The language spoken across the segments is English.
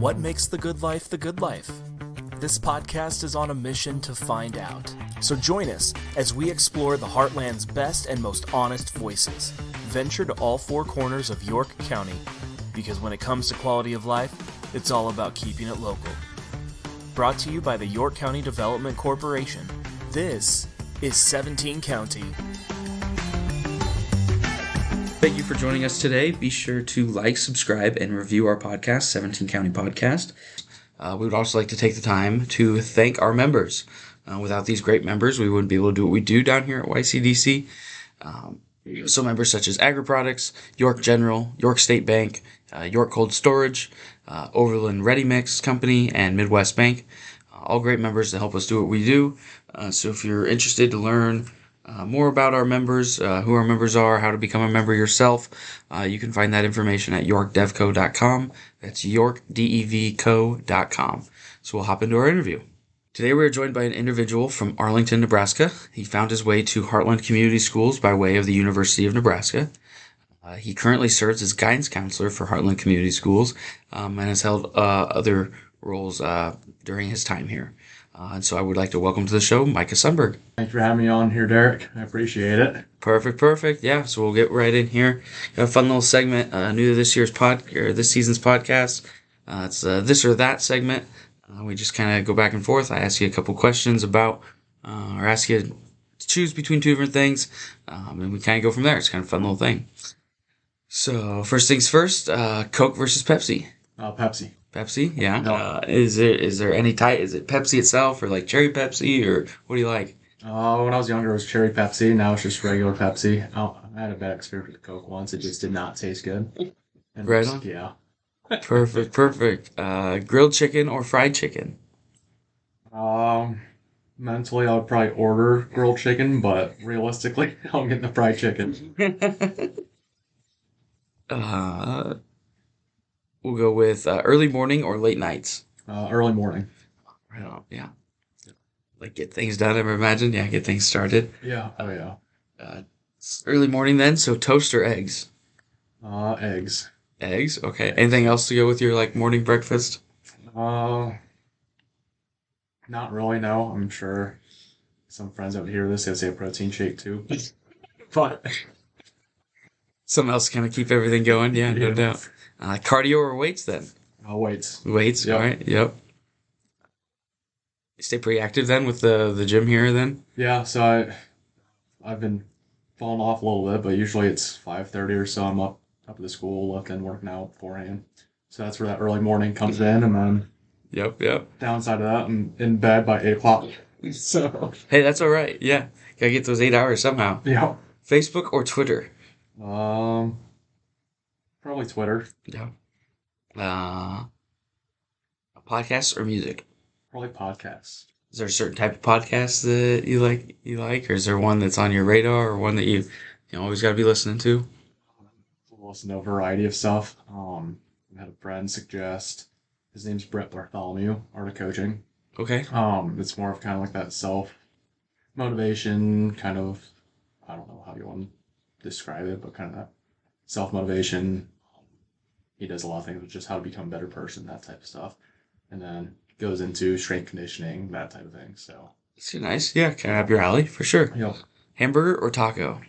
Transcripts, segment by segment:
What makes the good life the good life? This podcast is on a mission to find out. So join us as we explore the Heartland's best and most honest voices. Venture to all four corners of York County, because when it comes to quality of life, it's all about keeping it local. Brought to you by the York County Development Corporation, this is 17 County. Thank you for joining us today. Be sure to like, subscribe, and review our podcast, 17 County Podcast. We would also like to take the time to thank our members. Without these great members, we wouldn't be able to do what we do down here at YCDC. So members such as Agri-Products, York General, York State Bank, York Cold Storage, Overland Ready Mix Company, and Midwest Bank. All great members to help us do what we do. So if you're interested to learn more about our members, who our members are, how to become a member yourself, you can find that information at yorkdevco.com. That's yorkdevco.com. So we'll hop into our interview. Today we are joined by an individual from Arlington, Nebraska. He found his way to Heartland Community Schools by way of the University of Nebraska. He currently serves as guidance counselor for Heartland Community Schools and has held other roles during his time here. And so I would like to welcome to the show Micah Sundberg. Thanks for having me on here, Derek. I appreciate it. Perfect. Yeah, so we'll get right in here. Got a fun little segment new to this season's podcast. It's this or that segment. We just kind of go back and forth. I ask you a couple questions about, or ask you to choose between two different things, and we kind of go from there. It's kind of a fun little thing. So first things first, Coke versus Pepsi. Pepsi. Pepsi, yeah. No. Is there any type? Is it Pepsi itself, or like cherry Pepsi, or what do you like? When I was younger, it was cherry Pepsi. Now it's just regular Pepsi. I had a bad experience with Coke once. It just did not taste good. And Right on. Yeah. Perfect. Grilled chicken or fried chicken? Mentally, I would probably order grilled chicken, but realistically, I'm getting the fried chicken. We'll go with early morning or late nights. Early morning. Right on. Yeah. Like get things done, I imagine. Yeah, get things started. Yeah. Oh, yeah. Early morning then, so toast or eggs? Eggs. Eggs? Okay. Anything else to go with your like morning breakfast? Not really, no. I'm sure some friends out hear this, they'll say a protein shake too. But Something else to kind of keep everything going. Yeah, no doubt. Cardio or weights then? weights. Weights, Yep. all right. Yep. You stay pretty active then with the gym here then? Yeah, so I've been falling off a little bit, but usually it's 5:30 or so. I'm up at the school, lifting, working out beforehand. So that's where that early morning comes in, and then Yep. downside of that, I'm in bed by 8 o'clock. So Hey, that's all right. Yeah. Gotta get those 8 hours somehow. yeah, Facebook or Twitter? probably Twitter, Yeah. Podcasts or music? probably podcasts. Is there a certain type of podcast that you like, or is there one that's on your radar, or one that you always got to be listening to? Listen to a variety of stuff. I had a friend suggest. His name's Brett Bartholomew, Art of Coaching. Okay. It's more of kind of like that self motivation kind of. I don't know how you want to describe it, but kind of that self motivation. He does a lot of things with just how to become a better person, that type of stuff, and then goes into strength conditioning, that type of thing. So It's nice. Yeah, kind of up your alley for sure. you know, Hamburger or taco?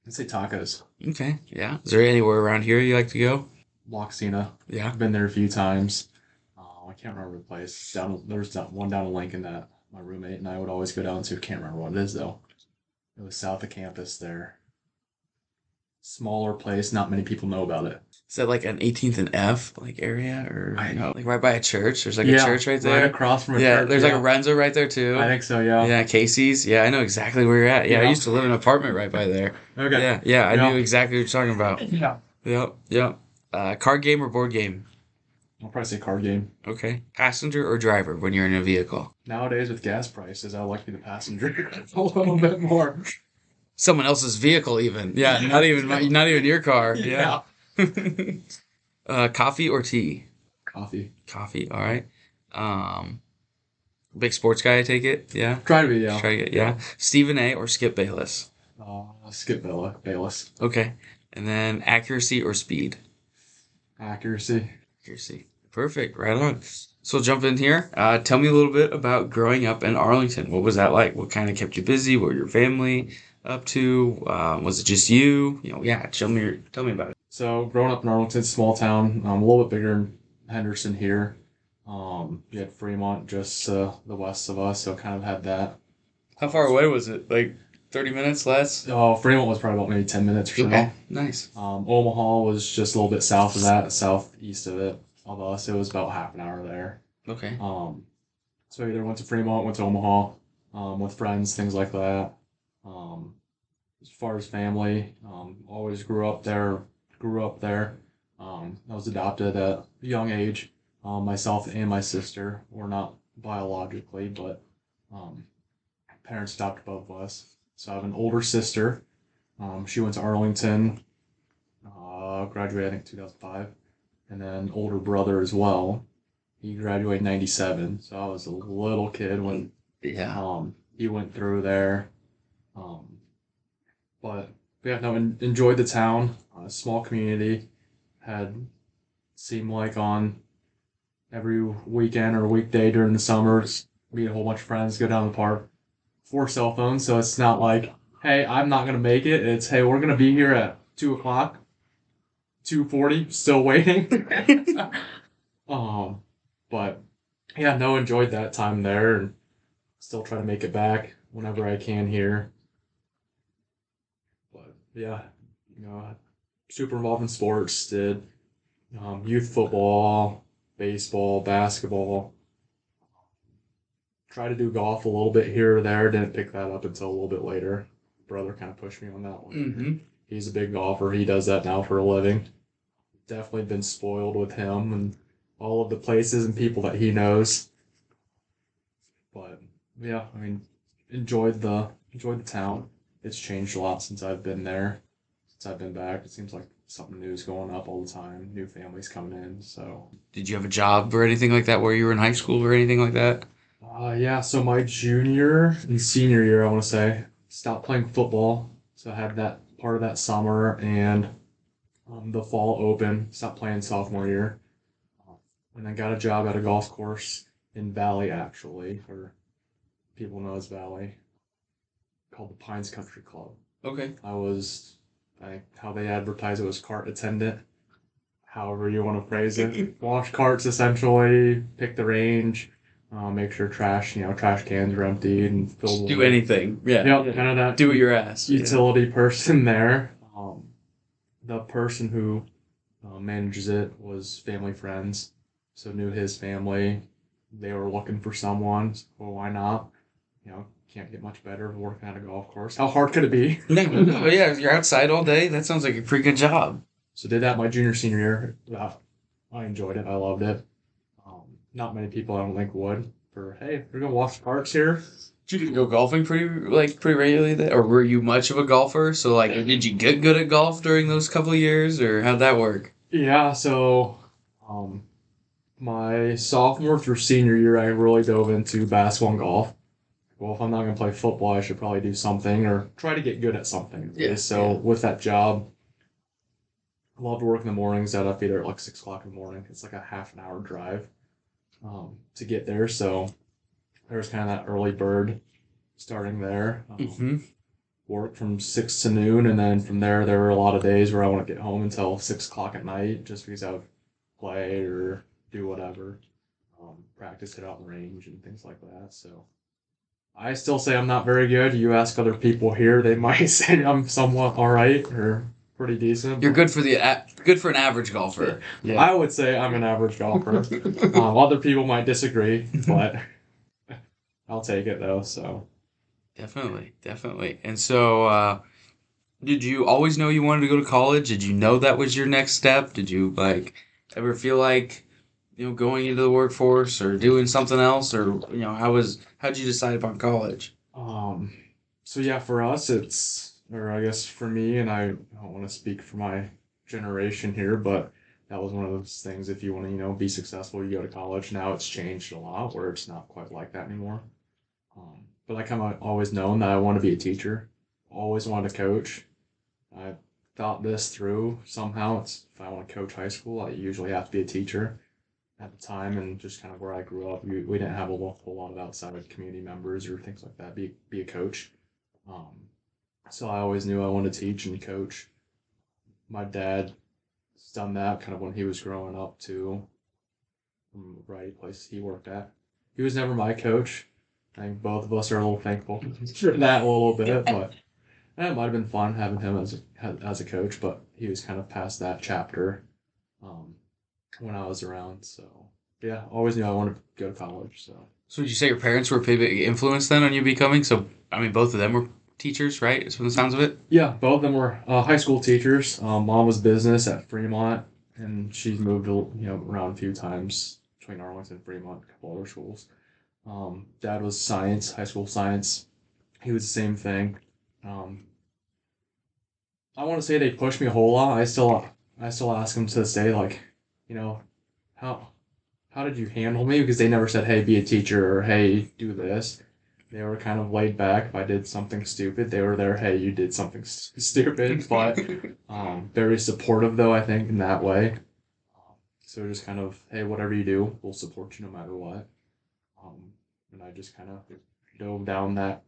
I'd say tacos. Okay. Yeah. Is there anywhere around here you like to go? La Cocina. Yeah. I've been there a few times. I can't remember the place. There's one down in Lincoln that my roommate and I would always go down to. Can't remember what it is though. It was south of campus there. Smaller place, not many people know about it. Is that like an 18th and F like area, or I know. like right by a church? There's like a church right there. Right across from a Yeah. church. There's like a Renzo right there too. I think so, yeah. Yeah, Casey's. Yeah, I know exactly where you're at. Yeah, I Yeah. used to live in an apartment right by there. Okay. Yeah, I Yeah. knew exactly what you're talking about. Yeah. Yep. Card game or board game? I'll probably say card game. Okay. Passenger or driver when you're in a vehicle? Nowadays with gas prices, I would like to be the passenger a little bit more. Someone else's vehicle, even. Yeah, not even your car. Yeah. Coffee or tea? Coffee. Coffee. All right. Big sports guy, I take it. Yeah. Try to be, yeah. Try to get, yeah. Stephen A. or Skip Bayless? Skip Bayless. Okay. And then accuracy or speed? Accuracy. Accuracy. Perfect. Right on. So jump in here. Tell me a little bit about growing up in Arlington. What was that like? What kind of kept you busy? What were your family up to? Was it just you? Yeah. Tell me about it. So growing up in Arlington, small town, a little bit bigger than Henderson here. You had Fremont just the west of us, so kind of had that. How far away was it? Like 30 minutes less? Oh, Fremont was probably about maybe 10 minutes or so. Okay. Nice. Omaha was just a little bit south of that, southeast of us. It was about half an hour there. Okay. So either went to Fremont, went to Omaha, with friends, things like that. As far as family, always grew up there. I was adopted at a young age. Myself and my sister were not biologically, but parents adopted both of us. So I have an older sister. She went to Arlington, graduated I think 2005, and then older brother as well. He graduated in 97, so I was a little kid when he went through there. But yeah, no, enjoyed the town. Small community. Seemed like on every weekend or weekday during the summers, meet a whole bunch of friends, go down to the park. 4 cell phones, so it's not like, hey, I'm not gonna make it. It's, hey, we're gonna be here at 2:00, 2:40, still waiting. But yeah, no, enjoyed that time there, and still try to make it back whenever I can here. But yeah, super involved in sports. Did youth football, baseball, basketball. Tried to do golf a little bit here or there. Didn't pick that up until a little bit later. Brother kind of pushed me on that one. Mm-hmm. He's a big golfer. He does that now for a living. Definitely been spoiled with him and all of the places and people that he knows. But yeah, I mean, enjoyed the town. It's changed a lot since I've been there. Since I've been back, it seems like something new is going up all the time. New families coming in. So. Did you have a job or anything like that where you were in high school or anything like that? Yeah, so my junior and senior year, I want to say, stopped playing football. So I had that part of that summer and the fall open, stopped playing sophomore year. And then got a job at a golf course in Valley, actually, or people know as Valley, called the Pines Country Club. Okay. How they advertise it was cart attendant, however you want to phrase it. Wash carts, essentially, pick the range. Make sure trash cans are emptied and filled. Do anything. Yeah. Yep, kind of that. Do it your ass. Utility person there. The person who manages it was family friends, so knew his family. They were looking for someone. So, well, why not? Can't get much better working at a golf course. How hard could it be? No, yeah, you're outside all day. That sounds like a pretty good job. So did that my junior, senior year. I enjoyed it. I loved it. Not many people I don't think would. Hey, we're gonna wash carts here. Did you go golfing pretty regularly then? Or were you much of a golfer? So did you get good at golf during those couple of years, or how'd that work? Yeah, so my sophomore through senior year, I really dove into basketball and golf. Well, if I'm not gonna play football, I should probably do something or try to get good at something. Yeah. So with that job, I loved working the mornings. I'd up either at 6:00 in the morning. It's like a half an hour drive to get there. So there was kind of that early bird starting there. Worked from 6 to noon, and then from there were a lot of days where I wouldn't get home until 6:00 at night just because I would play or do whatever, practice it out in range and things like that. So I still say I'm not very good. You ask other people here, they might say I'm somewhat all right or pretty decent. You're good for an average golfer. Yeah. I would say I'm an average golfer. Other people might disagree, but I'll take it though. So definitely. And so, did you always know you wanted to go to college? Did you know that was your next step? Did you ever feel like going into the workforce or doing something else, or how'd you decide upon college? So yeah, for us or I guess for me, and I don't want to speak for my generation here, but that was one of those things. If you want to, be successful, you go to college. Now it's changed a lot, where it's not quite like that anymore. But I kind of always known that I want to be a teacher. Always wanted to coach. I thought this through somehow. If I want to coach high school, I usually have to be a teacher. at the time, and just kind of where I grew up, we didn't have a whole lot of outside community members or things like that. Be a coach. So I always knew I wanted to teach and coach. My dad's done that kind of when he was growing up too, from a variety of places he worked at. He was never my coach. I think both of us are a little thankful for that a little bit, but it might have been fun having him as a coach. But he was kind of past that chapter when I was around. So yeah, always knew I wanted to go to college. So would you say your parents were a pretty big influence then on you becoming? So I mean, both of them were teachers, right? It's from the sounds of it. Yeah, both of them were high school teachers. Mom was business at Fremont, and she's moved around a few times between Arlington and Fremont, a couple other schools. Dad was science, high school science. He was the same thing. I want to say they pushed me a whole lot. I still ask them to this day, like, you know, how how did you handle me? Because they never said, hey, be a teacher, or hey, do this. They were kind of laid back. If I did something stupid, they were there, hey, you did something stupid. But very supportive, though, I think, in that way. So just kind of, hey, whatever you do, we'll support you no matter what. And I just kind of dove down that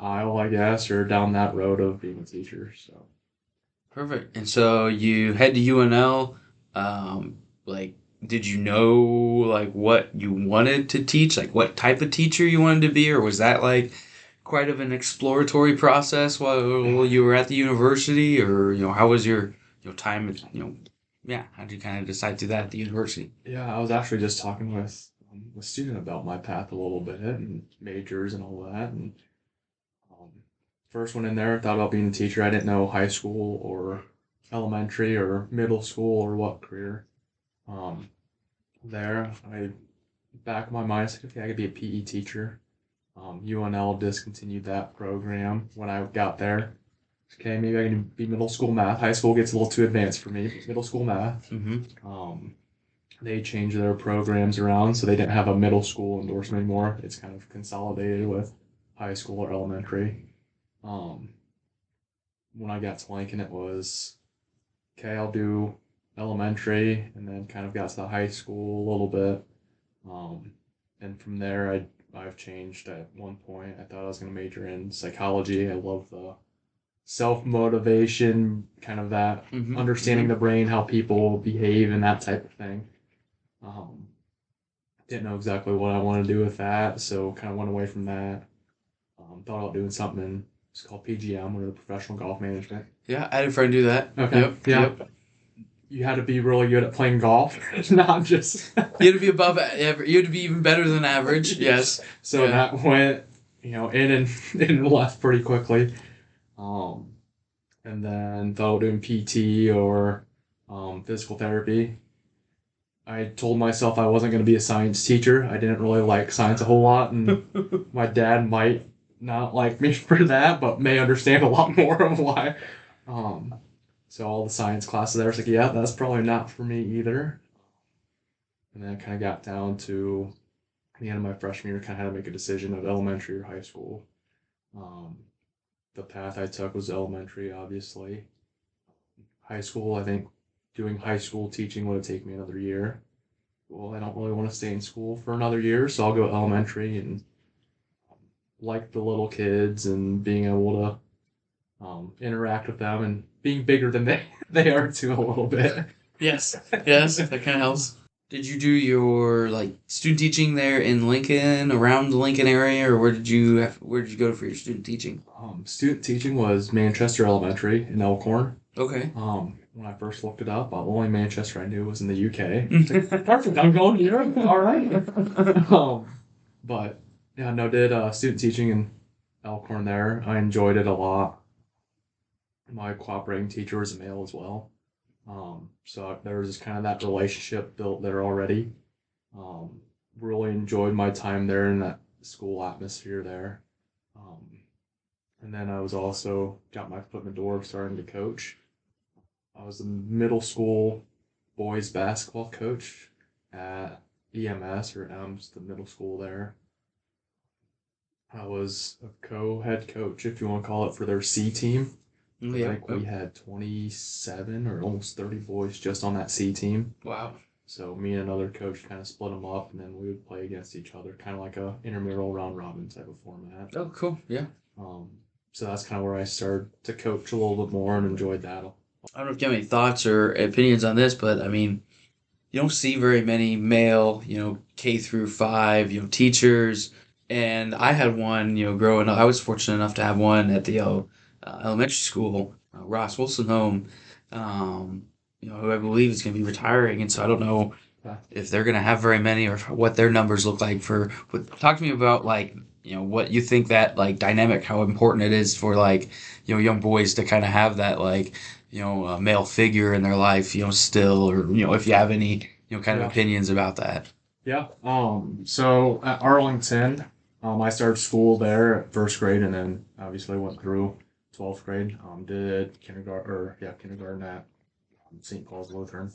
aisle, I guess, or down that road of being a teacher. So Perfect. And so you head to UNL. Like, did you know like what you wanted to teach? Like, what type of teacher you wanted to be, or was that like quite of an exploratory process while you were at the university, or how was your time? Yeah, how did you kind of decide to do that at the university? yeah, I was actually just talking with a student about my path a little bit and majors and all that. And um, first one in there, I thought about being a teacher. I didn't know high school or elementary or middle school or what career. Um, there, I back of my mind, I said, okay, I could be a PE teacher. UNL discontinued that program when I got there. Okay, maybe I can be middle school math. High school gets a little too advanced for me. Middle school math. They changed their programs around, so they didn't have a middle school endorsement anymore. It's kind of consolidated with high school or elementary. Um, when I got to Lincoln, it was okay. I'll do elementary, and then kind of got to the high school a little bit. And from there, I've changed at one point. I thought I was going to major in psychology. I love the self-motivation, kind of that understanding the brain, how people behave, and that type of thing. Didn't know exactly what I wanted to do with that, so kind of went away from that. Thought about doing something. It's called PGM, or the Professional Golf Management. Yeah, I had a friend do that. Okay. Yep. Yeah. Yep. You had to be really good at playing golf, not just. You had to be above average. You had to be even better than average. Yes. So that went, in and left pretty quickly. And then thought doing PT or physical therapy. I told myself I wasn't going to be a science teacher. I didn't really like science a whole lot, and my dad might not like me for that, but may understand a lot more of why. So all the science classes there, I was like, yeah, that's probably not for me either. And then I kind of got down to the end of my freshman year, kind of had to make a decision of elementary or high school. The path I took was elementary, obviously. High school, I think doing high school teaching would have taken me another year. Well, I don't really want to stay in school for another year, so I'll go elementary and like the little kids and being able to interact with them and being bigger than they are too a little bit. Yes, that kind of helps. Did you do your student teaching there in Lincoln, around the Lincoln area, or where did you go for your student teaching? Student teaching was Manchester Elementary in Elkhorn. Okay. When I first looked it up, the only Manchester I knew was in the UK. Like, perfect, I'm going here. All right. But yeah, no, did student teaching in Elkhorn there. I enjoyed it a lot. My cooperating teacher was a male as well. So there was just kind of that relationship built there already. Really enjoyed my time there in that school atmosphere there. And then I was also got my foot in the door starting to coach. I was the middle school boys basketball coach at EMS, or EMS, the middle school there. I was a co-head coach, if you want to call it, for their C team. I think we had 27 or almost 30 boys just on that C team. Wow. So me and another coach kind of split them up, and then we would play against each other, kind of like a intramural round robin type of format. Oh, cool. Yeah. So that's kind of where I started to coach a little bit more and enjoyed that. I don't know if you have any thoughts or opinions on this, but I mean, you don't see very many male, K through 5, teachers. And I had one, growing up. I was fortunate enough to have one at the elementary school, Ross Wilson home, who I believe is going to be retiring. And so I don't know if they're going to have very many or what their numbers look like talk to me about like, what you think that like dynamic, how important it is for like, young boys to kind of have that like, a male figure in their life, still, or, if you have any, kind of opinions about that. Yeah. So at Arlington, I started school there at first grade, and then obviously went through 12th grade. Did kindergarten at St. Paul's Lutheran.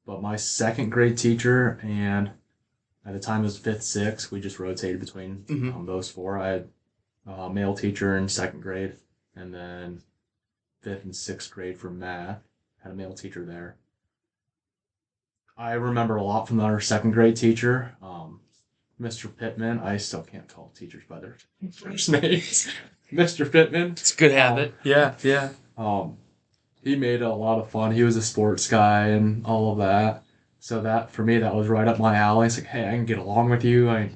But my second grade teacher, and at the time it was 5th, 6th, we just rotated between those four. I had a male teacher in second grade, and then 5th and 6th grade for math, had a male teacher there. I remember a lot from our second grade teacher, Mr. Pittman. I still can't call teachers by their first names. Mr. Pittman. It's a good habit. Yeah. He made it a lot of fun. He was a sports guy and all of that. So that, for me, that was right up my alley. It's like, hey, I can get along with you.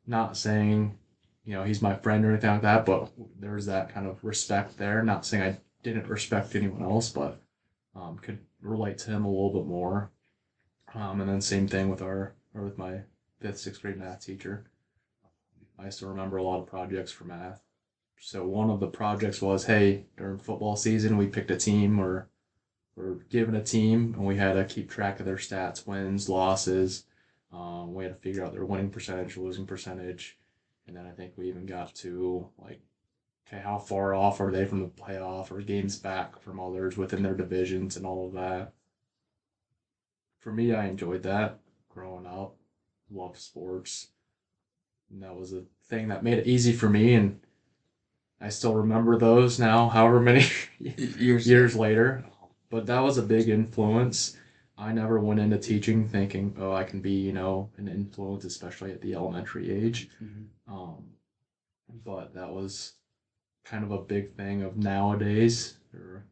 Not saying, he's my friend or anything like that, but there's that kind of respect there. Not saying I didn't respect anyone else, but could relate to him a little bit more. And then same thing with my 5th, 6th grade math teacher. I still remember a lot of projects for math. So one of the projects was, hey, during football season, we picked a team or given a team, and we had to keep track of their stats, wins, losses. We had to figure out their winning percentage, losing percentage. And then I think we even got to, like, okay, how far off are they from the playoff or games back from others within their divisions and all of that. For me, I enjoyed that growing up. Loved sports. And that was a thing that made it easy for me, and I still remember those now, however many years later. But that was a big influence. I never went into teaching thinking, oh, I can be, an influence, especially at the elementary age. But that was kind of a big thing of nowadays, or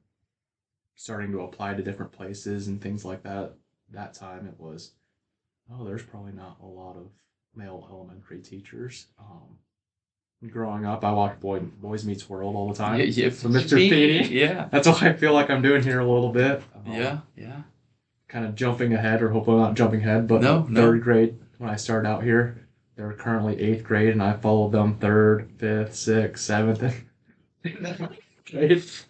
starting to apply to different places and things like that. That time it was, there's probably not a lot of male elementary teachers. Growing up, I watched Boys Meets World all the time. Yeah, for Mr. Feeney. Yeah. That's what I feel like I'm doing here a little bit. Yeah. Kind of jumping ahead, or hopefully not jumping ahead, but third grade, when I started out here, they're currently 8th grade, and I followed them 3rd, 5th, 6th, 7th, 8th.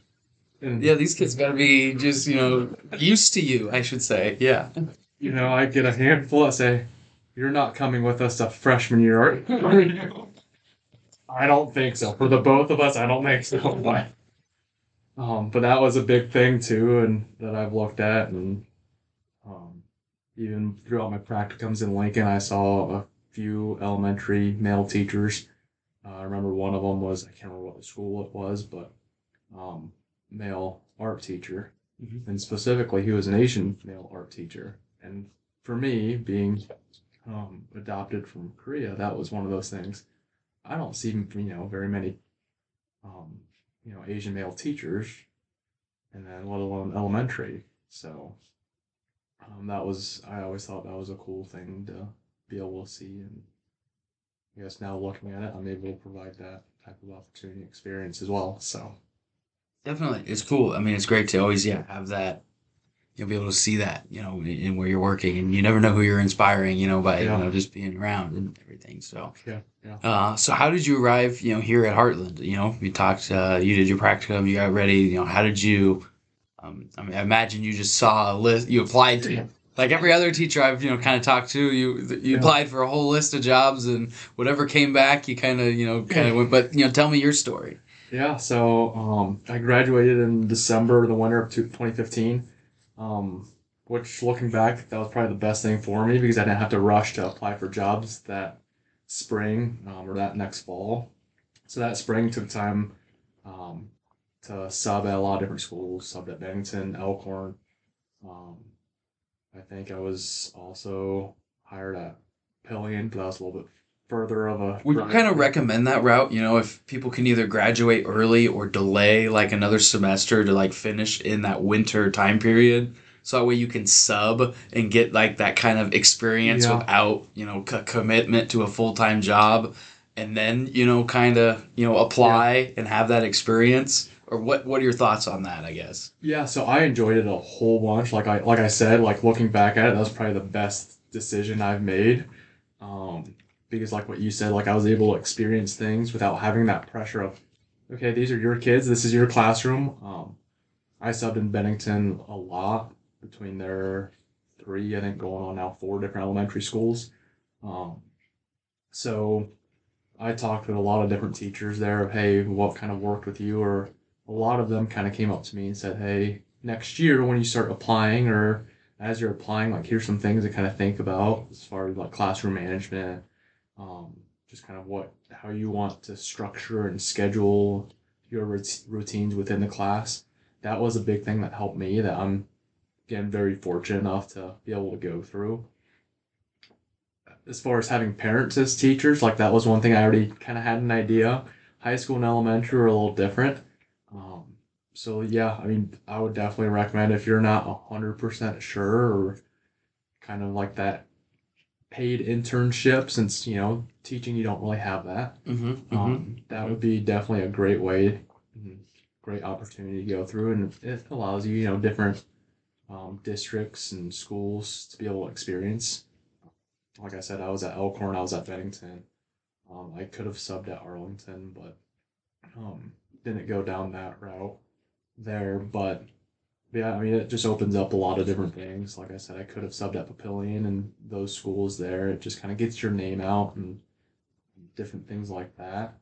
Yeah, these kids gotta be just, used to you, I should say. Yeah. I get a handful that say, you're not coming with us to freshman year, are you? I don't think so. For the both of us, I don't think so. But that was a big thing too, and that I've looked at, and even throughout my practicums in Lincoln, I saw a few elementary male teachers. I remember one of them was, I can't remember what school it was, but male art teacher, and specifically he was an Asian male art teacher. And for me, being adopted from Korea, that was one of those things. I don't see, very many, Asian male teachers, and then let alone elementary. So I always thought that was a cool thing to be able to see. And I guess now looking at it, I'm able to provide that type of opportunity experience as well. So Definitely. It's cool. I mean, it's great to always, have that. You'll be able to see that, in where you're working, and you never know who you're inspiring, by, just being around and everything. So, so how did you arrive, here at Heartland? You talked, you did your practicum, you got ready, how did you, I imagine you just saw a list, you applied to, like every other teacher I've, kind of talked to, you applied for a whole list of jobs, and whatever came back, you kind of went, but, tell me your story. Yeah, so I graduated in December, the winter of 2015. Which, looking back, that was probably the best thing for me, because I didn't have to rush to apply for jobs that spring or that next fall. So that spring took time to sub at a lot of different schools. Subbed at Bennington, Elkhorn. I think I was also hired at Pillion, but that was a little bit further of a Would you kind of recommend that route? You know, if people can either graduate early or delay like another semester to like finish in that winter time period, so that way you can sub and get like that kind of experience without, you know, commitment to a full-time job, and then, you know, kind of, you know, apply and have that experience. Or what are your thoughts on that, I guess? Yeah, so I enjoyed it a whole bunch. Like I said, like looking back at it, that was probably the best decision I've made. Because like what you said, like I was able to experience things without having that pressure of, okay, these are your kids, this is your classroom. I subbed in Bennington a lot between their three, I think going on now 4 different elementary schools. Um, so I talked with a lot of different teachers there of, hey, what kind of worked with you? Or a lot of them kind of came up to me and said, hey, next year when you start applying or as you're applying, like here's some things to kind of think about as far as like classroom management, just kind of how you want to structure and schedule your routines within the class. That was a big thing that helped me that I'm, again, very fortunate enough to be able to go through. As far as having parents as teachers, like that was one thing I already kind of had an idea. High school and elementary are a little different. So yeah, I mean, I would definitely recommend if you're not 100% sure or kind of like that paid internship, since, you know, teaching, you don't really have that. That would be definitely a great way, great opportunity to go through, and it allows you, you know, different districts and schools to be able to experience. Like I said, I was at Elkhorn, I was at Bennington. I could have subbed at Arlington, but didn't go down that route there. But yeah, I mean, it just opens up a lot of different things. Like I said, I could have subbed at Papillion and those schools there. It just kind of gets your name out and different things like that.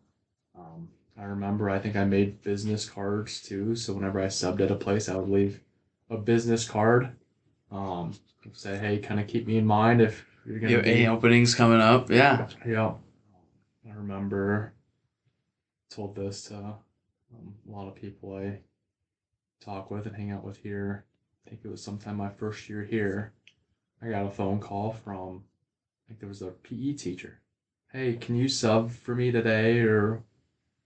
I remember, I think I made business cards too. So whenever I subbed at a place, I would leave a business card. Say, hey, kind of keep me in mind if you're You gonna have any openings coming up? Yeah. Yeah. I remember told this to a lot of people I talk with and hang out with here. I think it was sometime my first year here. I got a phone call from, I think there was a PE teacher. Hey, can you sub for me today or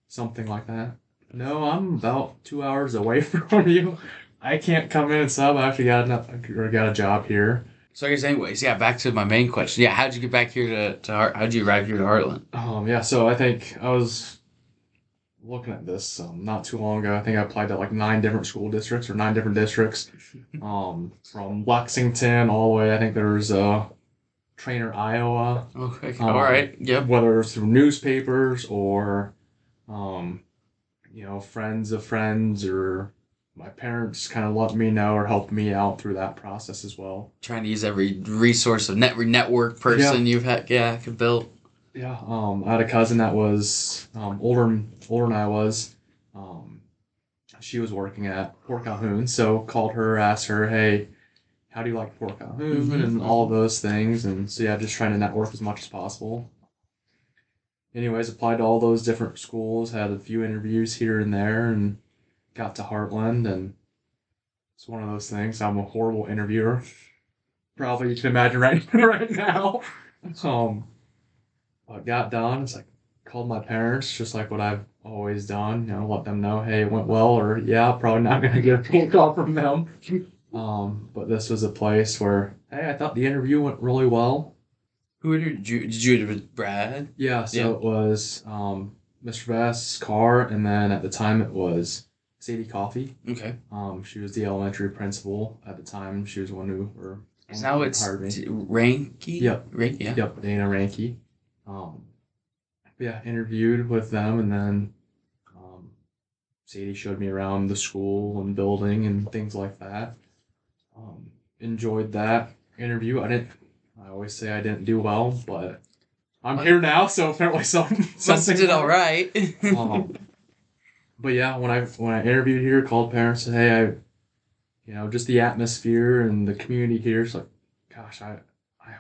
something like that? No, I'm about 2 hours away from you. I can't come in and sub. I actually got a job here. So I guess anyways, yeah, back to my main question. Yeah, how'd you get back here to how'd you arrive here to Heartland? Yeah, so I think I was looking at this not too long ago. I think I applied to like 9 different school districts or 9 different districts, from Lexington all the way. I think there's Trainer, Iowa. Okay, all right, yep. Whether it's through newspapers or, you know, friends of friends or my parents kind of let me know or helped me out through that process as well. Trying to use every resource of network person you've had, could build. Yeah, I had a cousin that was older than I was. She was working at Port Calhoun, so called her, asked her, hey, how do you like Port Calhoun and all of those things. And so yeah, just trying to network as much as possible. Anyways, applied to all those different schools, had a few interviews here and there, and got to Heartland. And it's one of those things. I'm a horrible interviewer. Probably you can imagine right now. I got done. It's like, called my parents, just like what I've always done. You know, let them know, hey, it went well, or yeah, probably not going to get a phone call from them. But this was a place where, hey, I thought the interview went really well. Who did you interview with Brad? Yeah, so it was Mr. Bass' car, and then at the time it was Sadie Coffey. Okay. She was the elementary principal at the time. She was one who now it's Ranky? Yep. Ranky, yeah. Yep, Dana Ranky. Yeah, interviewed with them, and then Sadie showed me around the school and building and things like that. Enjoyed that interview. I always say I didn't do well, but I'm here now, so apparently something did all right. But yeah, when I interviewed here, called parents, said, hey, just the atmosphere and the community here. It's like, gosh, I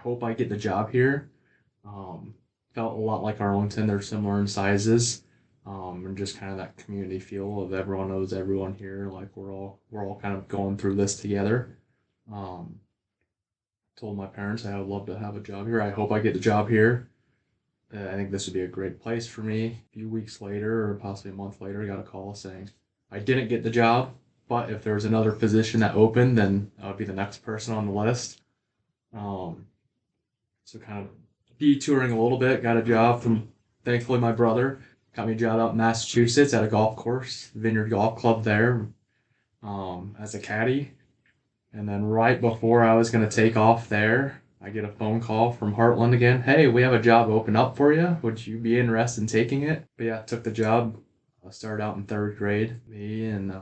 hope I get the job here. Felt a lot like Arlington. They're similar in sizes, and just kind of that community feel of everyone knows everyone here. Like we're all kind of going through this together. told my parents I would love to have a job here. I hope I get a job here. I think this would be a great place for me. A few weeks later, or possibly a month later, I got a call saying I didn't get the job, but if there was another position that opened, then I would be the next person on the list. So kind of detouring a little bit, got a job from, thankfully, my brother. Got me a job out in Massachusetts at a golf course, Vineyard Golf Club there, as a caddy. And then right before I was going to take off there, I get a phone call from Heartland again. Hey, we have a job open up for you. Would you be interested in taking it? But yeah, I took the job. I started out in 3rd grade. Me and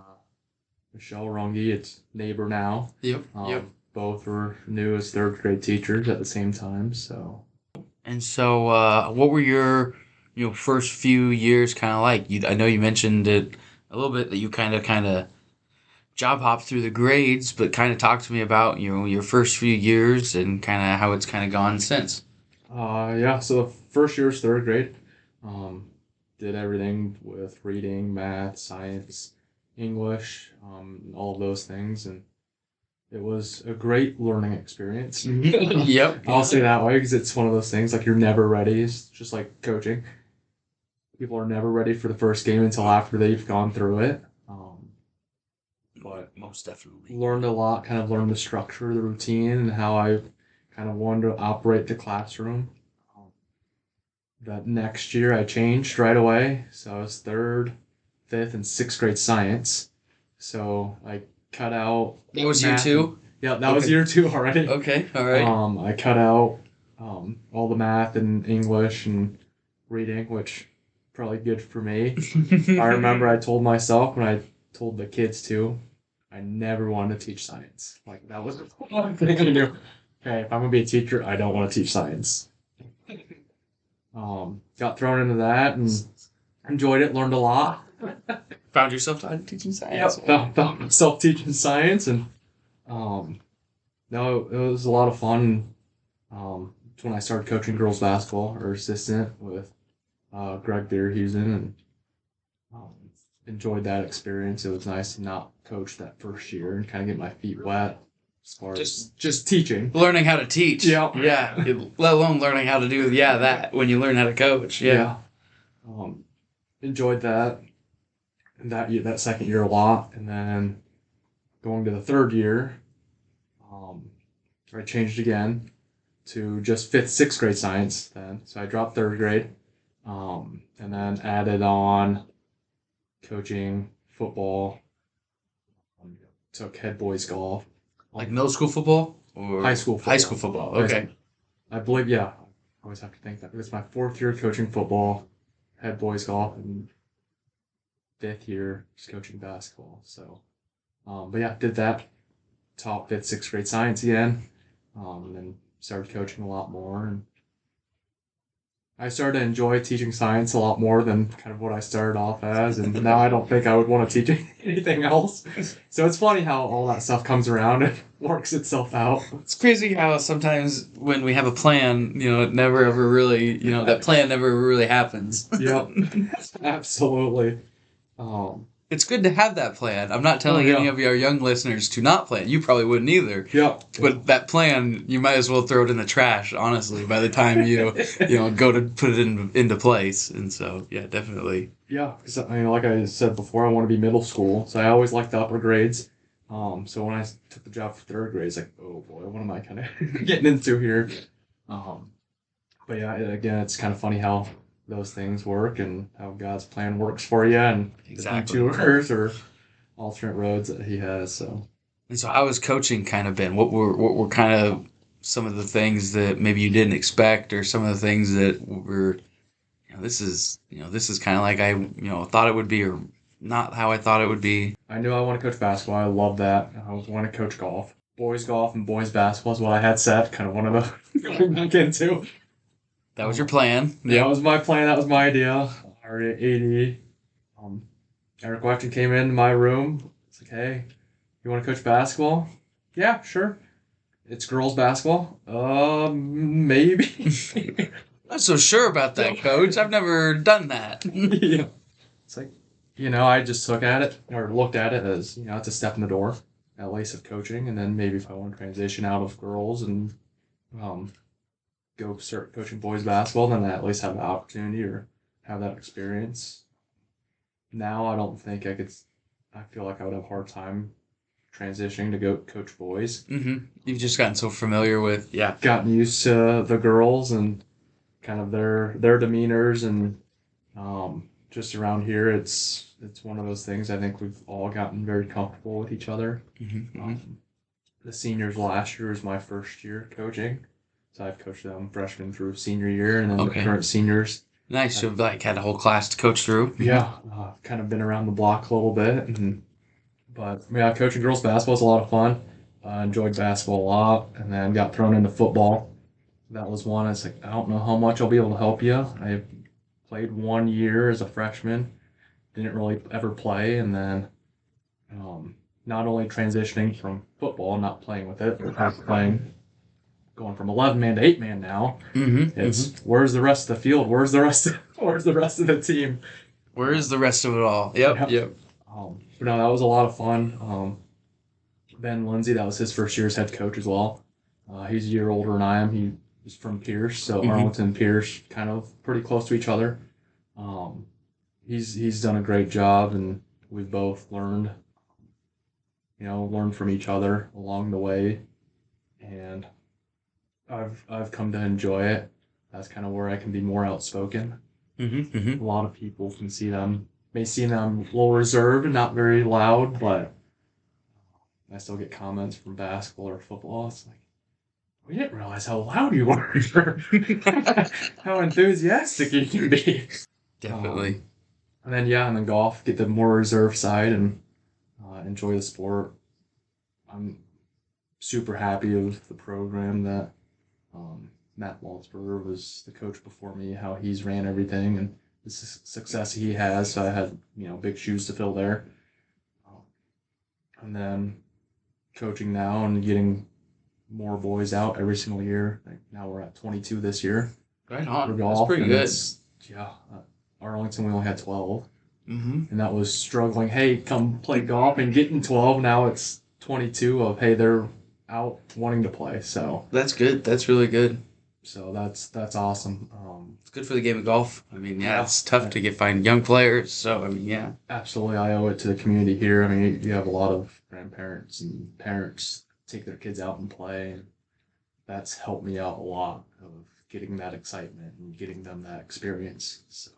Michelle Runge, it's neighbor now. Yep. Both were new as 3rd grade teachers at the same time. So. And so, what were your first few years kind of like? I know you mentioned it a little bit that you kind of job hopped through the grades, but kind of talk to me about your first few years and kind of how it's kind of gone since. Yeah. So the first year was 3rd grade. Did everything with reading, math, science, English, all of those things, and it was a great learning experience. Yep. I'll say that way because it's one of those things like you're never ready. It's just like coaching. People are never ready for the first game until after they've gone through it. But most definitely learned a lot, kind of learned the structure, the routine, and how I kind of wanted to operate the classroom. That next year I changed right away. So I was 3rd, 5th, and 6th grade science. So I cut out. That was year 2? Yeah, that was year 2 already. Okay, all right. I cut out all the math and English and reading, which probably good for me. I remember I told myself when I told the kids too, I never wanted to teach science. Like that was one thing I knew. Okay, if I'm gonna be a teacher, I don't want to teach science. Got thrown into that and enjoyed it, learned a lot. Found yourself teaching science. Yep, found myself teaching science, and no, it was a lot of fun. It's when I started coaching girls basketball or assistant with Greg Beerhusen, and enjoyed that experience. It was nice to not coach that first year and kind of get my feet wet as far as just teaching. Learning how to teach. Yeah. Let alone learning how to do that when you learn how to coach. Yeah. Enjoyed that. And that second year a lot. And then going to the 3rd year, I changed again to just 5th, 6th grade science then. So I dropped 3rd grade and then added on coaching football, took head boys golf. Like middle school football? Or high school football. High school football, okay. I believe, yeah. I always have to think that. It was my 4th year coaching football, head boys golf, and 5th year just coaching basketball. So, but yeah, did that. Taught 5th, 6th grade science again, and then started coaching a lot more. And I started to enjoy teaching science a lot more than kind of what I started off as, and now I don't think I would want to teach anything else. So it's funny how all that stuff comes around and works itself out. It's crazy how sometimes when we have a plan, it never ever really, that plan never really happens. Yep, absolutely. It's good to have that plan. I'm not telling any of our young listeners to not plan. You probably wouldn't either. Yeah. But that plan, you might as well throw it in the trash, honestly, by the time you go to put it into place. And so, yeah, definitely. Yeah, because like I said before, I want to be middle school, so I always liked the upper grades. So when I took the job for 3rd grade, it's like, oh boy, what am I kind of getting into here? But yeah, again, it's kind of funny how those things work and how God's plan works for you and exactly. The detours or alternate roads that He has. So, and so how has coaching kind of been? What were kind of some of the things that maybe you didn't expect, or some of the things that were, this is kind of like I thought it would be, or not how I thought it would be. I knew I want to coach basketball. I love that. I want to coach golf. Boys golf and boys basketball is what I had set. Kind of wanted to go back into. That was your plan. Yeah, that was my plan. That was my idea. Already at 80. Eric Wefton came into my room. It's like, hey, you want to coach basketball? Yeah, sure. It's girls basketball. Maybe. I'm not so sure about that, Coach. I've never done that. Yeah. It's like, I just looked at it as, it's a step in the door, at least of coaching. And then maybe if I want to transition out of girls and go start coaching boys basketball, then I at least have the opportunity or have that experience. Now I don't think I could. I feel like I would have a hard time transitioning to go coach boys. Mm-hmm. You've just gotten so familiar with, Gotten used to the girls and kind of their demeanors, and just around here, it's one of those things. I think we've all gotten very comfortable with each other. Mm-hmm. The seniors last year was my first year coaching, so I've coached them freshman through senior year, and then the current seniors. Nice. You've had a whole class to coach through. Yeah, kind of been around the block a little bit, but yeah, coaching girls basketball is a lot of fun. I enjoyed basketball a lot, and then got thrown into football. That was one. It's like, I don't know how much I'll be able to help you. I played 1 year as a freshman, didn't really ever play, and then not only transitioning from football, not playing with it, but playing, going from 11-man to 8-man now. Mm-hmm. It's where's the rest of the field? Where's the rest of the team? Where is the rest of it all? Yep. But no, that was a lot of fun. Ben Lindsay, that was his first year as head coach as well. He's a year older than I am. He was from Pierce, so Arlington and Pierce kind of pretty close to each other. He's done a great job, and we've both learned from each other along the way, and I've come to enjoy it. That's kind of where I can be more outspoken. Mm-hmm. A lot of people may see them a little reserved and not very loud, but I still get comments from basketball or football. It's like, we didn't realize how loud you were, how enthusiastic you can be. Definitely. And then golf, get the more reserved side and enjoy the sport. I'm super happy with the program that Matt Waltzberger was the coach before me, how he's ran everything and the success he has. So I had, big shoes to fill there. And then coaching now and getting more boys out every single year. Like now we're at 22 this year. Right on. For golf. That's pretty good. Arlington, we only had 12. Mm-hmm. And that was struggling. Hey, come play golf and getting 12. Now it's 22 of, hey, they're out wanting to play. So that's good. That's really good. So that's awesome. It's good for the game of golf. I mean, it's tough to find young players. So, I mean, Absolutely. I owe it to the community here. I mean, you have a lot of grandparents and parents take their kids out and play. And that's helped me out a lot of getting that excitement and getting them that experience. So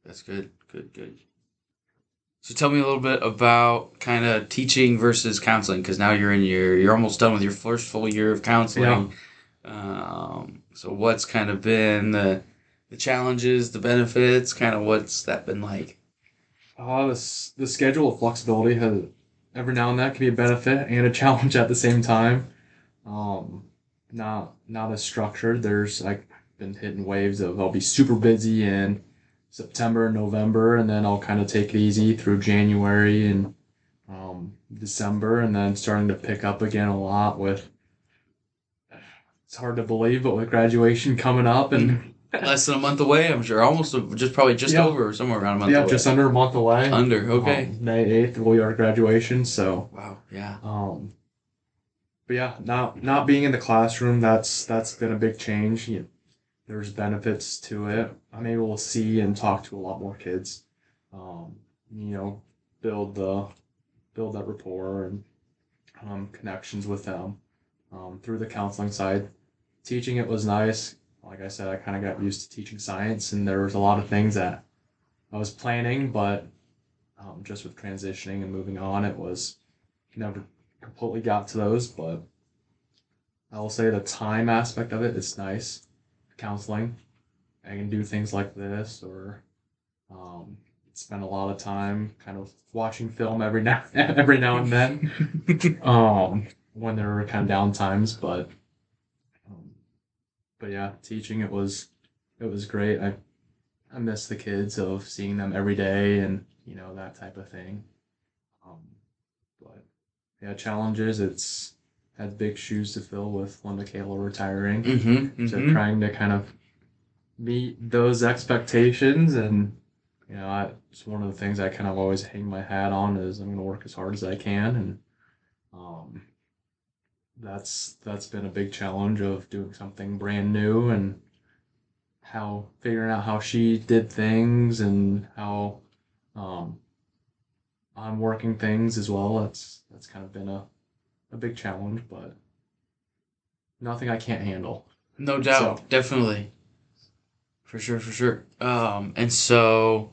that's good. Good. So tell me a little bit about kind of teaching versus counseling, because now you're almost done with your first full year of counseling. Yeah. So what's kind of been the challenges, the benefits, kind of what's that been like? The schedule of flexibility has every now and then can be a benefit and a challenge at the same time. Not as structured. I've been hitting waves of I'll be super busy in September and November, and then I'll kind of take it easy through January and December, and then starting to pick up again a lot with, it's hard to believe, but with graduation coming up and less than a month away, I'm sure, almost probably over or somewhere around a month away. Yeah, just under a month away. Okay. May 8th will be our graduation, so. Wow, yeah. But yeah, not being in the classroom, that's been a big change. There's benefits to it. I'm able to see and talk to a lot more kids. Build that rapport and connections with them through the counseling side. Teaching it was nice. Like I said, I kind of got used to teaching science, and there was a lot of things that I was planning, but just with transitioning and moving on, it was never completely got to those. But I will say the time aspect of it is nice. Counseling, I can do things like this, or spend a lot of time kind of watching film every now and then when there were kind of down times, but yeah, teaching it was great. I miss the kids of seeing them every day and that type of thing. But yeah, challenges, it's had big shoes to fill with Linda Kayla retiring. Mm-hmm. So trying to kind of meet those expectations, and it's one of the things I kind of always hang my hat on is I'm going to work as hard as I can, and that's been a big challenge of doing something brand new and figuring out how she did things and how I'm working things as well. That's kind of been a big challenge, but nothing I can't handle. No doubt, So, definitely. For sure, for sure. And so,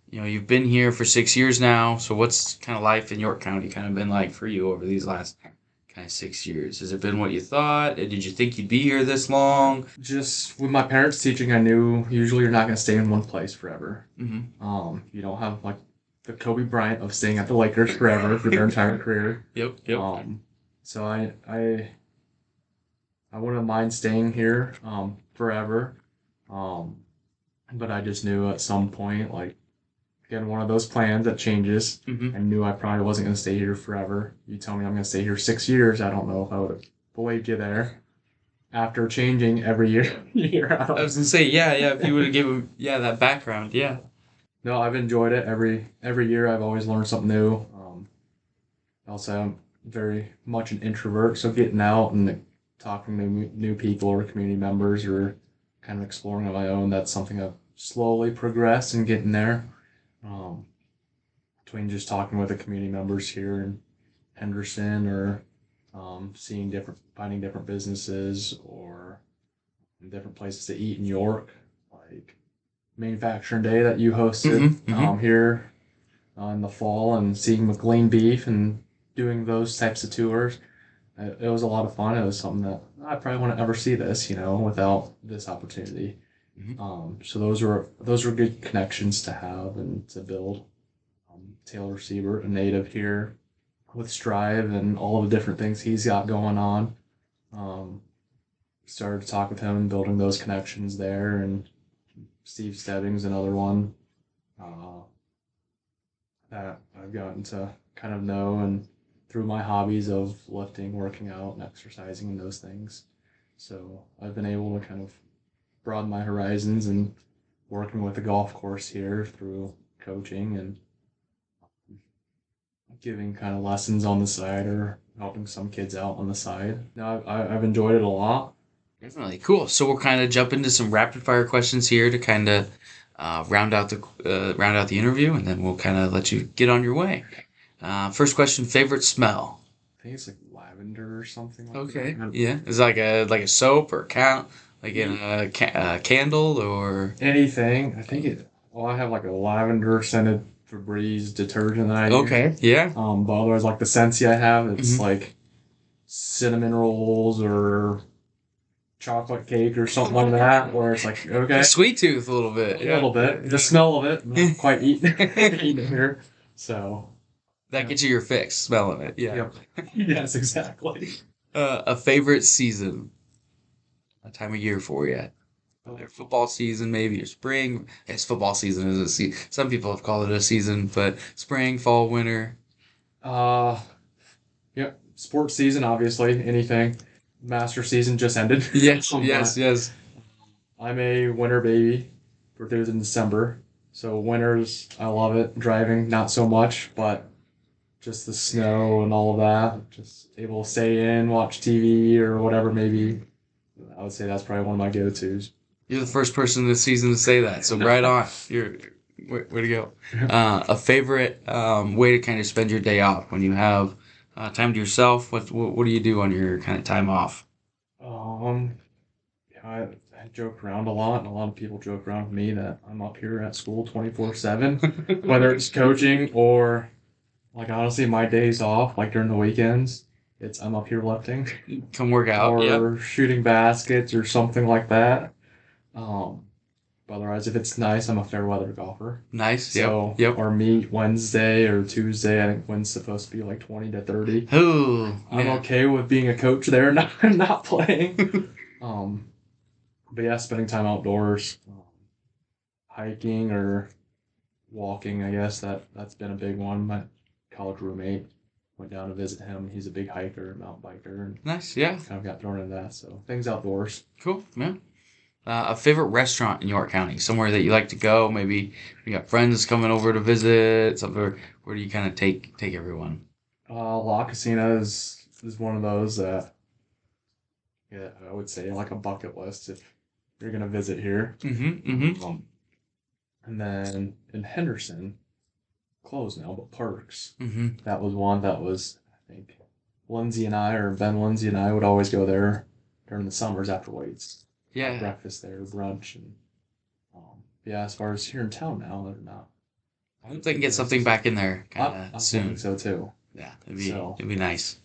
you've been here for 6 years now. So what's kind of life in York County kind of been like for you over these last kind of 6 years? Has it been what you thought? Did you think you'd be here this long? just with my parents teaching, I knew usually you're not going to stay in one place forever. Mm-hmm. You don't have like the Kobe Bryant of staying at the Lakers forever for their entire career. Yep. So I wouldn't mind staying here forever. But I just knew at some point, like, again, one of those plans that changes. Mm-hmm. I knew I probably wasn't going to stay here forever. You tell me I'm going to stay here 6 years, I don't know if I would have believed you there. After changing every year, I was gonna say, yeah. If you would have given, that background, yeah. No, I've enjoyed it. Every year, I've always learned something new. Also, I'm very much an introvert, so getting out and talking to new people or community members or kind of exploring on my own, that's something I've slowly progressed in getting there. Between just talking with the community members here in Henderson or finding different businesses or different places to eat in York, like Manufacturing Day that you hosted here in the fall, and seeing McLean Beef and doing those types of tours. It was a lot of fun. It was something that I probably wouldn't ever see this, without this opportunity. Mm-hmm. So those were good connections to have and to build. Taylor Siebert, a native here, with Strive and all of the different things he's got going on. Started to talk with him and building those connections there, and Steve Stebbings, another one that I've gotten to kind of know, and through my hobbies of lifting, working out, and exercising and those things. So I've been able to kind of broaden my horizons and working with the golf course here through coaching and giving kind of lessons on the side or helping some kids out on the side. Now I've enjoyed it a lot. Definitely cool. So we'll kind of jump into some rapid fire questions here to kind of round out the interview, and then we'll kind of let you get on your way. First question: favorite smell? I think it's like lavender or something. Okay. That. Yeah. Is it like a soap or like in a candle or anything? I think I have like a lavender scented Febreze detergent that I use. Okay. Yeah. But otherwise, like the Scentsy I have, it's like cinnamon rolls or chocolate cake or something like that, where it's like, okay. Sweet tooth a little bit. A little bit. Yeah. The smell of it, not quite eating it here. So. That gets you your fix, smelling it. Yeah. Yep. Yes, exactly. A favorite season? A time of year for you? Whether football season, maybe, or spring. Yes, football season is a season. Some people have called it a season, but spring, fall, winter. Yep. Sports season, obviously. Anything. Master season just ended. Yes, yes. I'm a winter baby. We're due in December. So winters, I love it. Driving, not so much, but just the snow and all of that. Just able to stay in, watch TV or whatever maybe. I would say that's probably one of my go-tos. You're the first person this season to say that, so right on. You're way to go. A favorite way to kind of spend your day off when you have time to yourself. What do you do on your kind of time off? I joke around a lot, and a lot of people joke around with me that I'm up here at school 24/7, whether it's coaching or, like, honestly, my days off, like during the weekends, I'm up here lifting. Come work out, or shooting baskets or something like that. Otherwise, if it's nice, I'm a fair weather golfer. Nice, so, yep. Or meet Wednesday or Tuesday. I think wind's supposed to be like 20 to 30. Ooh, I'm okay with being a coach there, not playing. But yeah, spending time outdoors, hiking or walking, I guess that's been a big one. My college roommate went down to visit him. He's a big hiker, mountain biker. And nice, yeah. Kind of got thrown into that, so things outdoors. Cool, yeah. A favorite restaurant in York County, somewhere that you like to go. Maybe you got friends coming over to visit. Somewhere where do you kind of take everyone? La Casina is one of those that yeah, I would say like a bucket list if you're gonna visit here. And then in Henderson, closed now, but Parks. That was one that was, I think, Ben Lindsay and I would always go there during the summers after weights. Yeah. Breakfast there, brunch, and yeah. As far as here in town now, they're not. I hope they can get something back in there kind of soon. I think so too. Yeah, it'd be nice.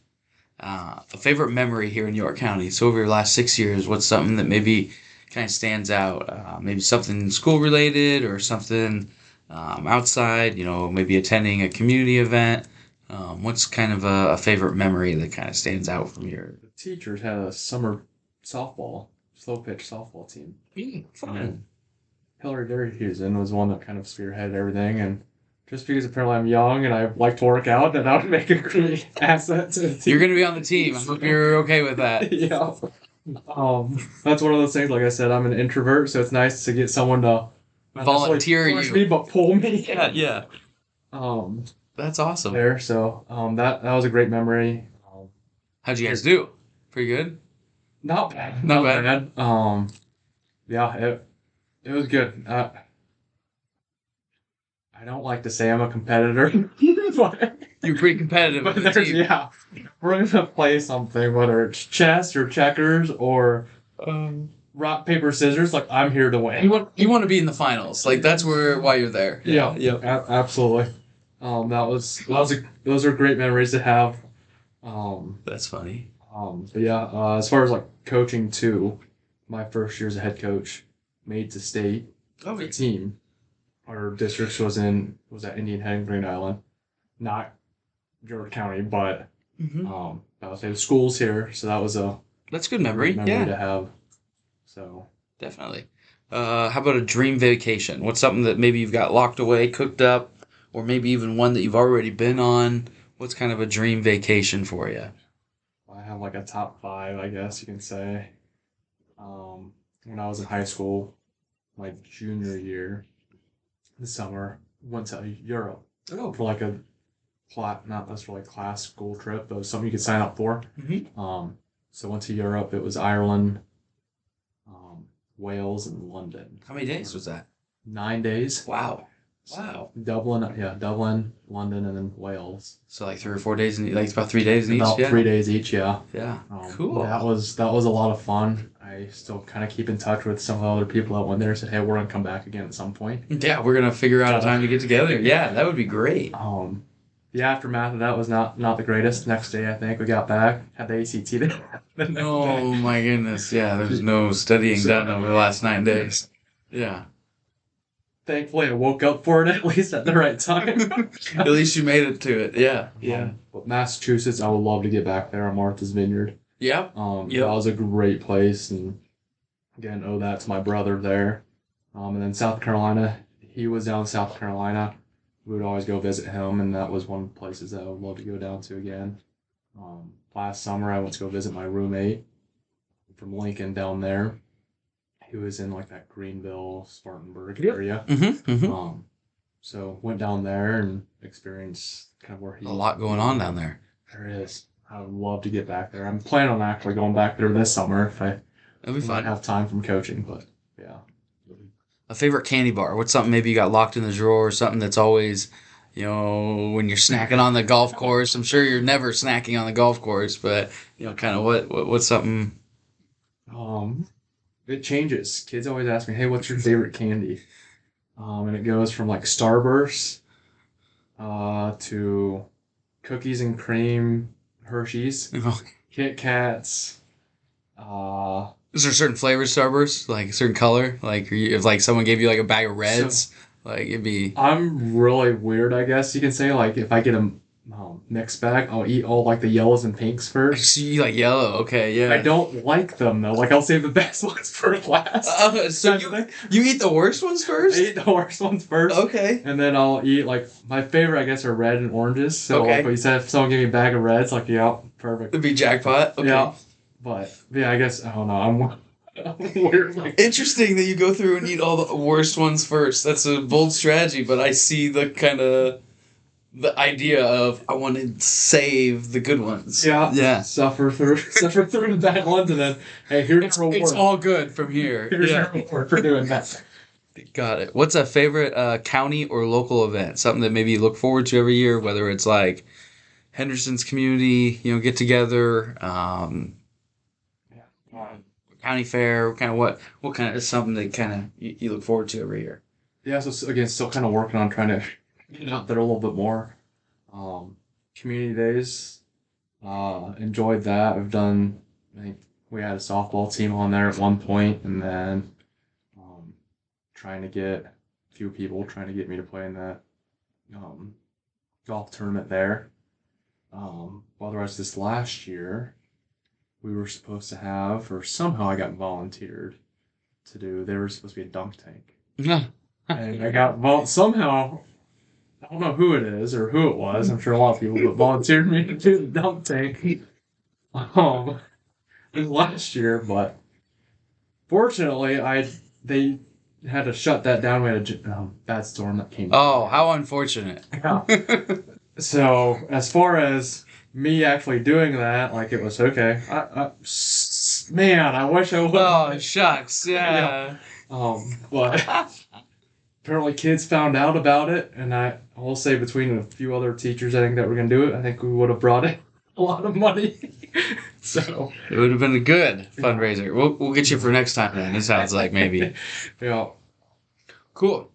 A favorite memory here in York County. So over your last 6 years, what's something that maybe kind of stands out? Maybe something school related or something outside. Maybe attending a community event. What's kind of a favorite memory that kind of stands out from your? The teachers had a summer slow pitch softball team. Fun. Hillary Derryhusen was one that kind of spearheaded everything, and just because apparently I'm young and I like to work out, that would make a great asset to the team. You're going to be on the team. I hope you're okay with that. Yeah. That's one of those things, like I said, I'm an introvert, so it's nice to get someone to volunteer push me, but pull me. Yeah. That's awesome. There, so that was a great memory. How'd you guys do? Pretty good? Not bad. Not bad. Yeah, it was good. I don't like to say I'm a competitor. But you're pretty competitive. But yeah, we're gonna play something, whether it's chess or checkers or rock paper scissors. Like, I'm here to win. You want to be in the finals. Like, that's why you're there. Yeah. Absolutely. Those are great memories to have. That's funny. But yeah, as far as like coaching too, my first year as a head coach, made to state. The team. Our district was at Indian Head and Green Island, not York County, but I would say the schools here. So that was that's a good memory. To have. So definitely. How about a dream vacation? What's something that maybe you've got locked away, cooked up, or maybe even one that you've already been on? What's kind of a dream vacation for you? I have like a top 5, I guess you can say. When I was in high school, my junior year, this summer, went to Europe for like a not necessarily class school trip, but it was something you could sign up for. So went to Europe. It was Ireland, Wales, and London. How many days was that? 9 days. Wow. Dublin, London, and then Wales. So like 3 or 4 days, like it's about 3 days in each. About 3 days each, yeah. Yeah. Cool. That was a lot of fun. I still kind of keep in touch with some of the other people that went there and said, hey, we're going to come back again at some point. Yeah, we're going to figure out a time to get together. Yeah, that would be great. The aftermath of that was not the greatest. Next day, I think, we got back, had the ACT day. Oh, my goodness. Yeah, there was no studying done over the last 9 days. Yeah. Thankfully, I woke up for it at least at the right time. At least you made it to it. Yeah. But Massachusetts, I would love to get back there on Martha's Vineyard. Yep. That was a great place, and again, owe that to my brother there. And then South Carolina, he was down in South Carolina. We would always go visit him, and that was one of the places that I would love to go down to again. Last summer, I went to go visit my roommate from Lincoln down there. He was in like that Greenville, Spartanburg area. So went down there and experienced kind of where he. A lot going on down there. There is. I would love to get back there. I'm planning on actually going back there this summer if I have time from coaching, but yeah. A favorite candy bar? What's something maybe you got locked in the drawer, something that's always, when you're snacking on the golf course? I'm sure you're never snacking on the golf course, but, kind of what's something? It changes. Kids always ask me, hey, what's your favorite candy? And it goes from like Starburst to cookies and cream Hershey's, Kit Kats. Is there certain flavors Starburst, like a certain color? Like if like someone gave you like a bag of Reds, like it'd be. I'm really weird, I guess you can say. Like if I get a mixed bag, I'll eat all like the yellows and pinks first. So you like yellow, okay, yeah. I don't like them though. Like I'll save the best ones for last. So you eat the worst ones first? I eat the worst ones first. Okay. And then I'll eat like my favorite, I guess, are red and oranges. So like what you said, if someone gave me a bag of Reds, like perfect. It'd be jackpot. Okay. Yeah. But yeah, I guess I don't know. I'm weird. Like, interesting that you go through and eat all the worst ones first. That's a bold strategy, but I see the kind of the idea of I want to save the good ones. Yeah. Suffer through the bad ones, and then hey, here's your reward. It's all good from here. Here's your reward for doing that. Got it. What's a favorite county or local event? Something that maybe you look forward to every year, whether it's like Henderson's community, get together, county fair, kind of what kind of something that kind of you look forward to every year. Yeah, so again, still kind of working on trying to get out there a little bit more. Community days, enjoyed that. I think we had a softball team on there at one point, and then trying to get a few people trying to get me to play in that golf tournament there. Otherwise, this last year, we were supposed to have, or somehow I got volunteered to do, there was supposed to be a dunk tank. Yeah. And I got, somehow, I don't know who it is or who it was, I'm sure a lot of people, but volunteered me to do the dunk tank this last year, but fortunately, they had to shut that down. We had a bad storm that came. Oh, how unfortunate. Yeah. So, as far as me actually doing that, like, it was okay. Man, I wish I would. Oh, shucks, yeah. But apparently kids found out about it, and I will say between a few other teachers I think that were going to do it, I think we would have brought in a lot of money. So it would have been a good fundraiser. We'll get you for next time then, it sounds like, maybe. Yeah. Cool.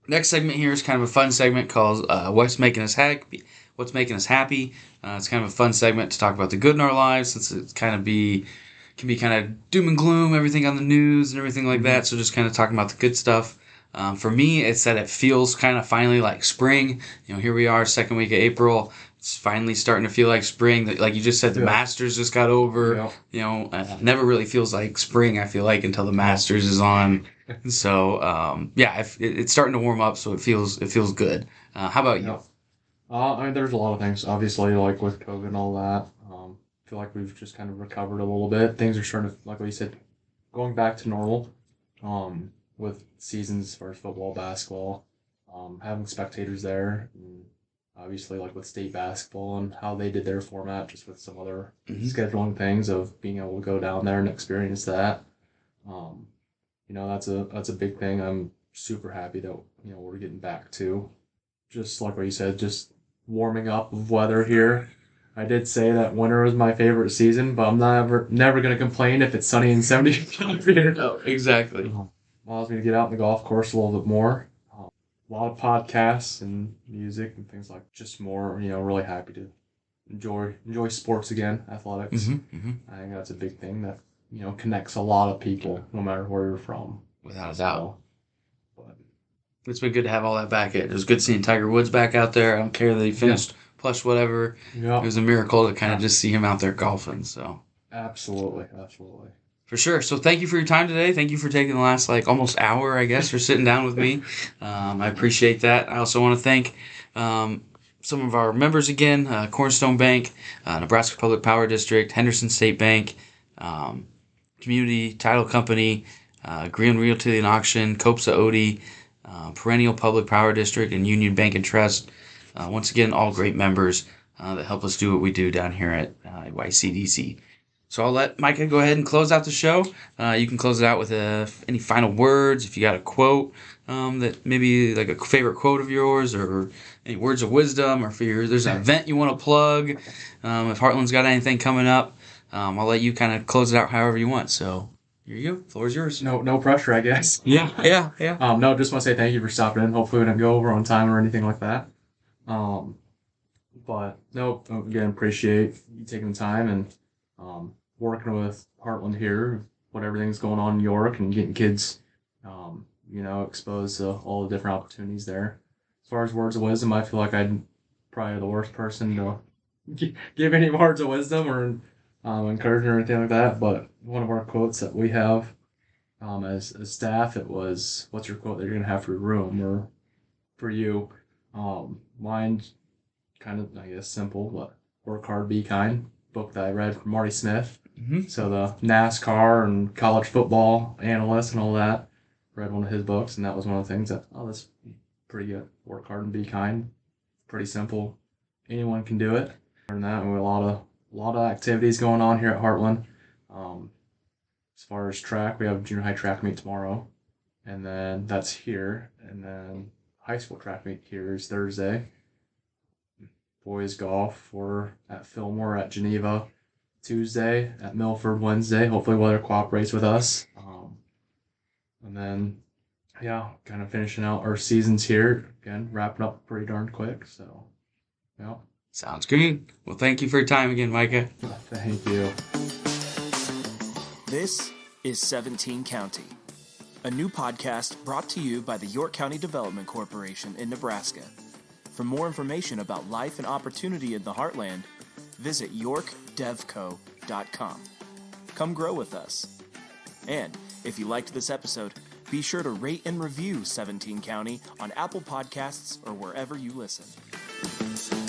Next segment here is kind of a fun segment called What's Making Us Happy. What's Making Us Happy. It's kind of a fun segment to talk about the good in our lives, since it's can be kind of doom and gloom, everything on the news and everything like that. So just kind of talking about the good stuff. For me, it's that it feels kind of finally like spring. Here we are, second week of April. It's finally starting to feel like spring. Like you just said, the Masters just got over. Yeah. Never really feels like spring, I feel like, until the Masters is on. So, it's starting to warm up, so it feels good. How about you? I mean, there's a lot of things, obviously, like with COVID and all that. I feel like we've just kind of recovered a little bit. Things are starting to, like what you said, going back to normal. With seasons as far as football, basketball, having spectators there, and obviously like with state basketball and how they did their format, just with some other scheduling things of being able to go down there and experience that. That's a big thing. I'm super happy that we're getting back to, just like what you said, just warming up of weather here. I did say that winter was my favorite season, but I'm never going to complain if it's sunny and 75 here. No, exactly. Allows me to get out on the golf course a little bit more. A lot of podcasts and music and things like just more, really happy to enjoy sports again, athletics. I think that's a big thing that, connects a lot of people no matter where you're from. Without a doubt. But it's been good to have all that back. It was good seeing Tiger Woods back out there. I don't care that he finished plush whatever. Yeah. It was a miracle to kind of just see him out there golfing. So Absolutely. For sure. So thank you for your time today. Thank you for taking the last almost hour, I guess, for sitting down with me. I appreciate that. I also want to thank some of our members again, Cornerstone Bank, Nebraska Public Power District, Henderson State Bank, Community Title Company, Green Realty and Auction, Copsa Odie, Perennial Public Power District, and Union Bank and Trust. Once again, all great members that help us do what we do down here at YCDC. So I'll let Micah go ahead and close out the show. You can close it out with any final words. If you got a quote that maybe like a favorite quote of yours, or any words of wisdom, or if there's an event you want to plug, if Heartland's got anything coming up, I'll let you kind of close it out however you want. So here you go. Floor is yours. No pressure, I guess. Yeah. No, just want to say thank you for stopping in. Hopefully we didn't go over on time or anything like that. But no, again, appreciate you taking the time and working with Heartland here, what everything's going on in York, and getting kids, exposed to all the different opportunities there. As far as words of wisdom, I feel like I'm probably the worst person to give any words of wisdom or encouragement or anything like that. But one of our quotes that we have as staff, it was, "What's your quote that you're gonna have for your room or for you?" Mine's kind of, I guess, simple, but work hard, be kind. Book that I read from Marty Smith. So the NASCAR and college football analyst and all that, read one of his books, and that was one of the things that, that's pretty good. Work hard and be kind. pretty simple. Anyone can do it. And that, we have a lot of activities going on here at Heartland. As far as track, we have junior high track meet tomorrow, and then that's here. And then high school track meet here is Thursday. Boys golf, we're at Fillmore at Geneva Tuesday, at Milford Wednesday. Hopefully weather cooperates with us. And then, yeah, kind of finishing out our seasons here. Again, wrapping up pretty darn quick. So, yeah. Sounds good. Well, thank you for your time again, Micah. Thank you. This is 17 County, a new podcast brought to you by the York County Development Corporation in Nebraska. For more information about life and opportunity in the Heartland, visit yorkdevco.com. Come grow with us. And if you liked this episode, be sure to rate and review 17 County on Apple Podcasts or wherever you listen.